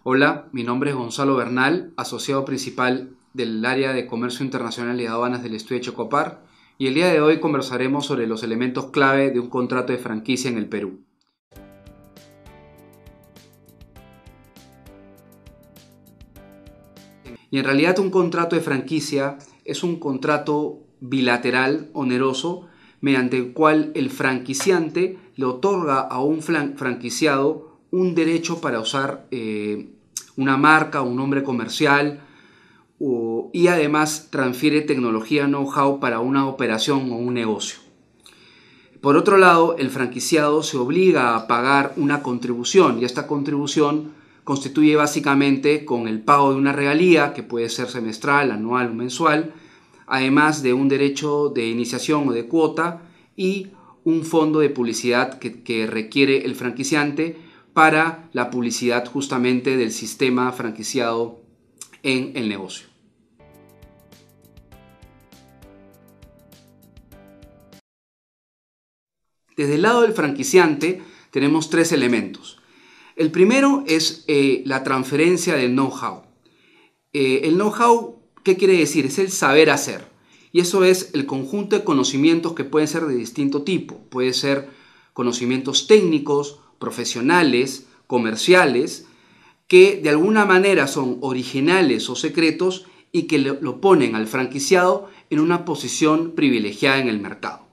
Hola, mi nombre es Gonzalo Bernal, asociado principal del área de Comercio Internacional y Aduanas del Estudio de Chocopar, y el día de hoy conversaremos sobre los elementos clave de un contrato de franquicia en el Perú. Y en realidad un contrato de franquicia es un contrato bilateral oneroso mediante el cual el franquiciante le otorga a un franquiciado un derecho para usar una marca, un nombre comercial y además transfiere tecnología know-how para una operación o un negocio. Por otro lado, el franquiciado se obliga a pagar una contribución y esta contribución constituye básicamente con el pago de una regalía que puede ser semestral, anual o mensual, además de un derecho de iniciación o de cuota y un fondo de publicidad que requiere el franquiciante para la publicidad justamente del sistema franquiciado en el negocio. Desde el lado del franquiciante tenemos tres elementos. El primero es la transferencia del know-how. El know-how, ¿qué quiere decir? Es el saber hacer. Y eso es el conjunto de conocimientos que pueden ser de distinto tipo. Puede ser conocimientos técnicos, profesionales, comerciales, que de alguna manera son originales o secretos y que lo ponen al franquiciado en una posición privilegiada en el mercado.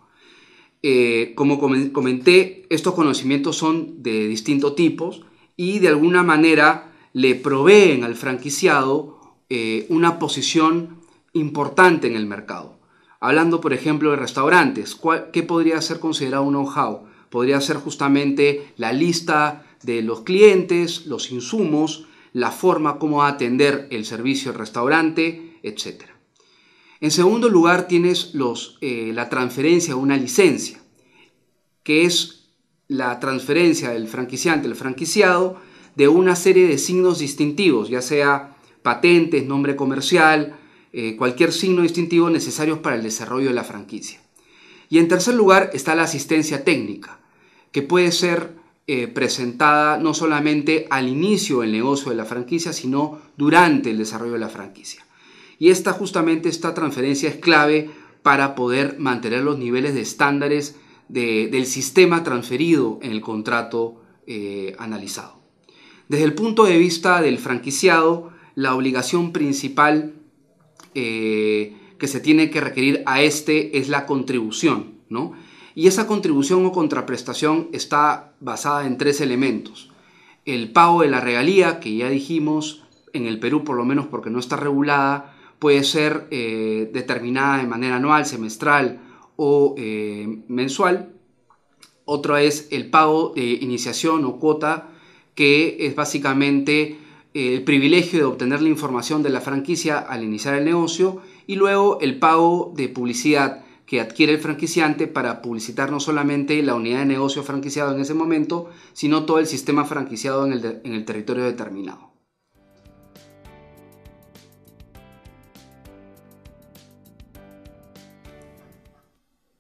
Como comenté, estos conocimientos son de distintos tipos y de alguna manera le proveen al franquiciado una posición importante en el mercado. Hablando, por ejemplo, de restaurantes, ¿qué podría ser considerado un know-how? Podría ser justamente la lista de los clientes, los insumos, la forma como atender el servicio del restaurante, etc. En segundo lugar, tienes la transferencia de una licencia, que es la transferencia del franquiciante al franquiciado de una serie de signos distintivos, ya sea patentes, nombre comercial, cualquier signo distintivo necesario para el desarrollo de la franquicia. Y en tercer lugar está la asistencia técnica, que puede ser presentada no solamente al inicio del negocio de la franquicia, sino durante el desarrollo de la franquicia. Y esta transferencia es clave para poder mantener los niveles de estándares del sistema transferido en el contrato analizado. Desde el punto de vista del franquiciado, la obligación principal que se tiene que requerir a este es la contribución, ¿no? Y esa contribución o contraprestación está basada en tres elementos. El pago de la regalía, que ya dijimos, en el Perú por lo menos porque no está regulada, puede ser determinada de manera anual, semestral o mensual. Otro es el pago de iniciación o cuota, que es básicamente el privilegio de obtener la información de la franquicia al iniciar el negocio, y luego el pago de publicidad que adquiere el franquiciante para publicitar no solamente la unidad de negocio franquiciado en ese momento, sino todo el sistema franquiciado en el territorio determinado.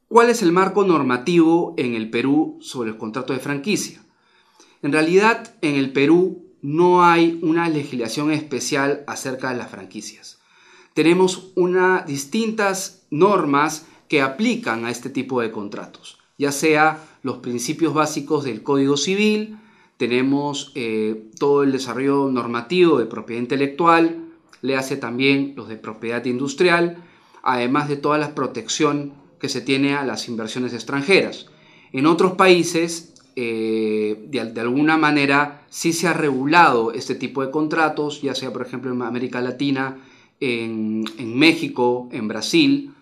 ¿Cuál es el marco normativo en el Perú sobre el contrato de franquicia? En realidad, en el Perú no hay una legislación especial acerca de las franquicias. Tenemos distintas normas que aplican a este tipo de contratos, ya sea los principios básicos del Código Civil, tenemos todo el desarrollo normativo de propiedad intelectual, le hace también los de propiedad industrial, además de toda la protección que se tiene a las inversiones extranjeras. En otros países, de alguna manera, sí se ha regulado este tipo de contratos, ya sea, por ejemplo, en América Latina, en México, en Brasil,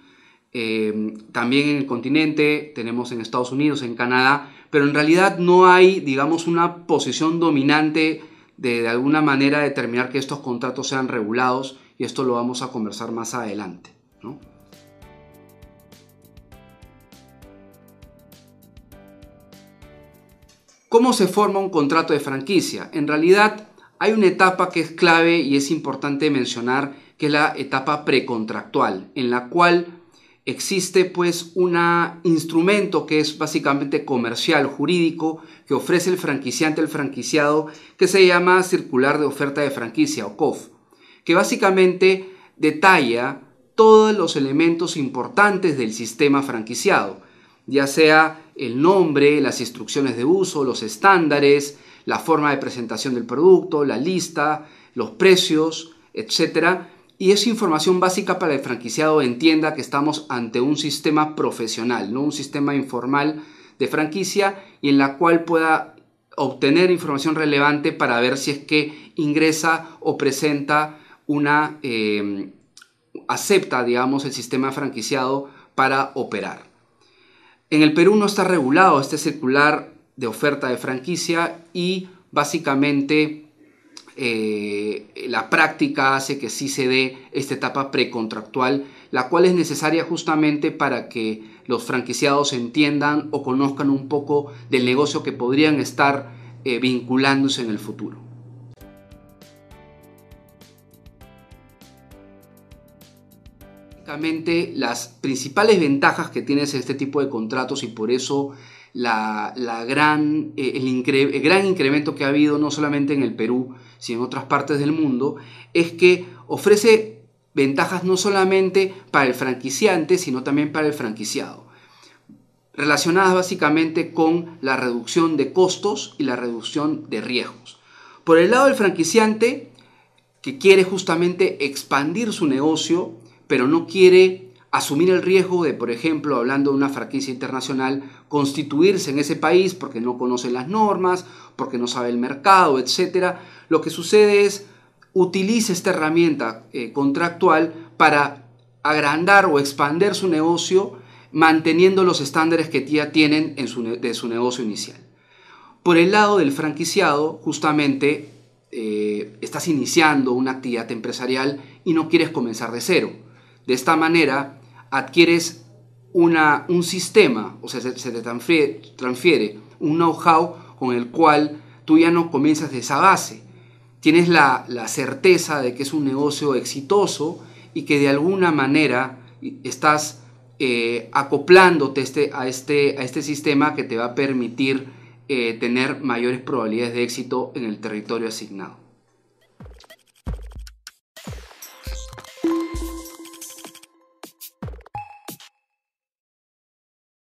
también en el continente, tenemos en Estados Unidos, en Canadá, pero en realidad no hay, digamos, una posición dominante de alguna manera determinar que estos contratos sean regulados, y esto lo vamos a conversar más adelante, ¿no? ¿Cómo se forma un contrato de franquicia? En realidad hay una etapa que es clave y es importante mencionar, que es la etapa precontractual, en la cual existe pues un instrumento que es básicamente comercial, jurídico, que ofrece el franquiciante al franquiciado, que se llama Circular de Oferta de Franquicia o COF, que básicamente detalla todos los elementos importantes del sistema franquiciado, ya sea el nombre, las instrucciones de uso, los estándares, la forma de presentación del producto, la lista, los precios, etc. Y es información básica para el franquiciado entienda que estamos ante un sistema profesional, no un sistema informal de franquicia, y en la cual pueda obtener información relevante para ver si es que ingresa o presenta acepta, digamos, el sistema franquiciado para operar. En el Perú no está regulado este circular de oferta de franquicia y básicamente la práctica hace que sí se dé esta etapa precontractual, la cual es necesaria justamente para que los franquiciados entiendan o conozcan un poco del negocio que podrían estar vinculándose en el futuro. Las principales ventajas que tienes en este tipo de contratos, y por eso el gran incremento que ha habido no solamente en el Perú, sino en otras partes del mundo, es que ofrece ventajas no solamente para el franquiciante, sino también para el franquiciado, relacionadas básicamente con la reducción de costos y la reducción de riesgos. Por el lado del franquiciante, que quiere justamente expandir su negocio, pero no quiere asumir el riesgo de, por ejemplo, hablando de una franquicia internacional, constituirse en ese país porque no conoce las normas, porque no sabe el mercado, etc. Lo que sucede es, utiliza esta herramienta contractual para agrandar o expandir su negocio, manteniendo los estándares que ya tienen de su negocio inicial. Por el lado del franquiciado, justamente estás iniciando una actividad empresarial y no quieres comenzar de cero. De esta manera adquieres un sistema, o sea, se te transfiere un know-how con el cual tú ya no comienzas de esa base. Tienes la certeza de que es un negocio exitoso y que de alguna manera estás acoplándote a este sistema que te va a permitir tener mayores probabilidades de éxito en el territorio asignado.